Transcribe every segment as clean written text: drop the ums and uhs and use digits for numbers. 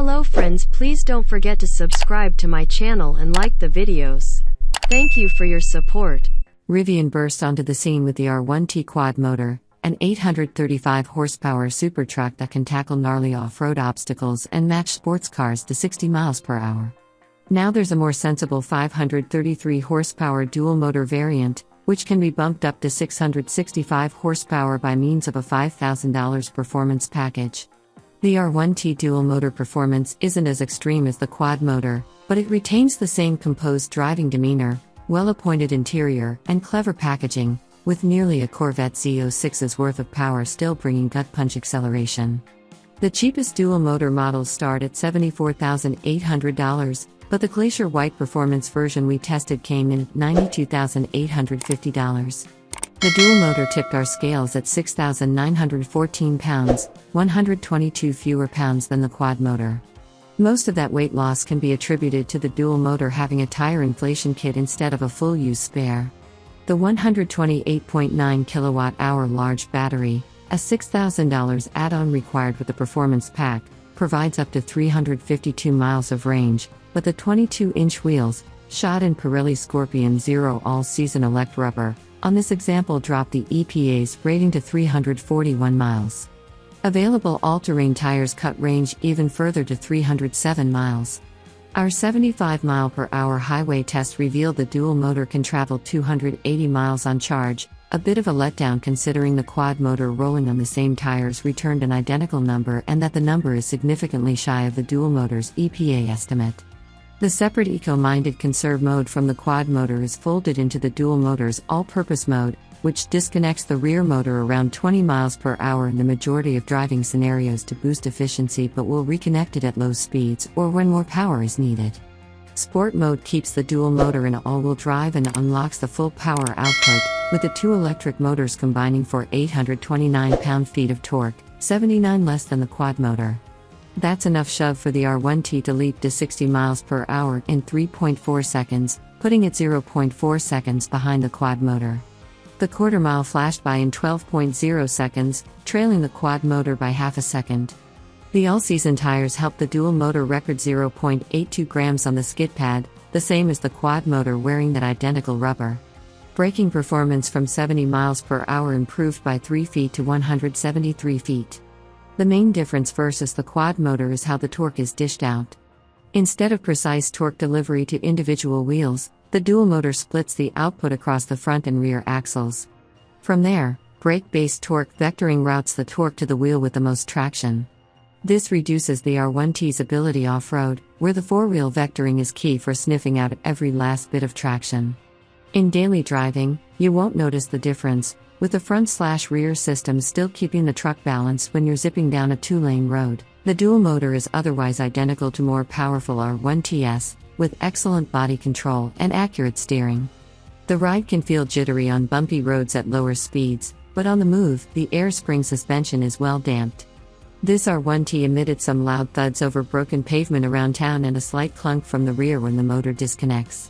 Hello friends, please don't forget to subscribe to my channel and like the videos. Thank you for your support. Rivian burst onto the scene with the R1T quad motor, an 835 horsepower super truck that can tackle gnarly off-road obstacles and match sports cars to 60 miles per hour. Now there's a more sensible 533 horsepower dual motor variant, which can be bumped up to 665 horsepower by means of a $5,000 performance package. The R1T dual motor performance isn't as extreme as the quad motor, but it retains the same composed driving demeanor, well-appointed interior, and clever packaging, with nearly a Corvette Z06's worth of power still bringing gut-punch acceleration. The cheapest dual motor models start at $74,800, but the Glacier White Performance version we tested came in at $92,850. The dual motor tipped our scales at 6,914 pounds, 122 fewer pounds than the quad motor. Most of that weight loss can be attributed to the dual motor having a tire inflation kit instead of a full-use spare. The 128.9 kilowatt-hour large battery, a $6,000 add-on required with the performance pack, provides up to 352 miles of range, but the 22-inch wheels, shod in Pirelli Scorpion Zero all-season elect rubber, on this example drop the EPA's rating to 341 miles. Available all-terrain tires cut range even further to 307 miles. Our 75 mile/hour highway test revealed the dual motor can travel 280 miles on charge, a bit of a letdown considering the quad motor rolling on the same tires returned an identical number and that the number is significantly shy of the dual motor's EPA estimate. The separate eco-minded conserve mode from the quad motor is folded into the dual motor's all-purpose mode, which disconnects the rear motor around 20 miles per hour in the majority of driving scenarios to boost efficiency but will reconnect it at low speeds or when more power is needed. Sport mode keeps the dual motor in all-wheel drive and unlocks the full power output, with the two electric motors combining for 829 pound-feet of torque, 79 less than the quad motor. That's enough shove for the R1T to leap to 60 miles per hour in 3.4 seconds, putting it 0.4 seconds behind the quad motor. The quarter mile flashed by in 12.0 seconds, trailing the quad motor by half a second. The all-season tires helped the dual motor record 0.82 grams on the skid pad, the same as the quad motor wearing that identical rubber. Braking performance from 70 miles per hour improved by 3 feet to 173 feet. The main difference versus the quad motor is how the torque is dished out. Instead of precise torque delivery to individual wheels, the dual motor splits the output across the front and rear axles. From there, brake-based torque vectoring routes the torque to the wheel with the most traction. This reduces the R1T's ability off-road, where the four-wheel vectoring is key for sniffing out every last bit of traction. In daily driving, you won't notice the difference, with the front/rear system still keeping the truck balanced when you're zipping down a two-lane road. The dual motor is otherwise identical to more powerful R1TS, with excellent body control and accurate steering. The ride can feel jittery on bumpy roads at lower speeds, but on the move, the air spring suspension is well damped. This R1T emitted some loud thuds over broken pavement around town and a slight clunk from the rear when the motor disconnects.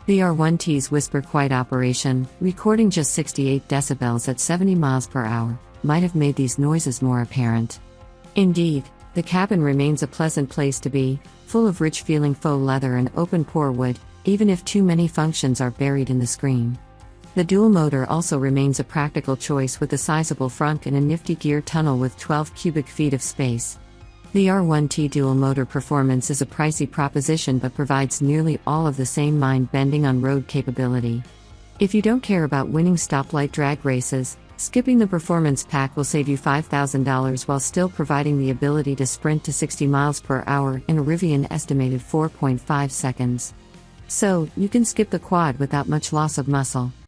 The R1T's whisper-quiet operation, recording just 68 decibels at 70 miles per hour, might have made these noises more apparent. Indeed, the cabin remains a pleasant place to be, full of rich-feeling faux leather and open-pore wood, even if too many functions are buried in the screen. The dual motor also remains a practical choice with a sizable frunk and a nifty gear tunnel with 12 cubic feet of space. The R1T dual motor performance is a pricey proposition but provides nearly all of the same mind-bending on-road capability. If you don't care about winning stoplight drag races, skipping the performance pack will save you $5,000 while still providing the ability to sprint to 60 miles per hour in a Rivian estimated 4.5 seconds. So, you can skip the quad without much loss of muscle.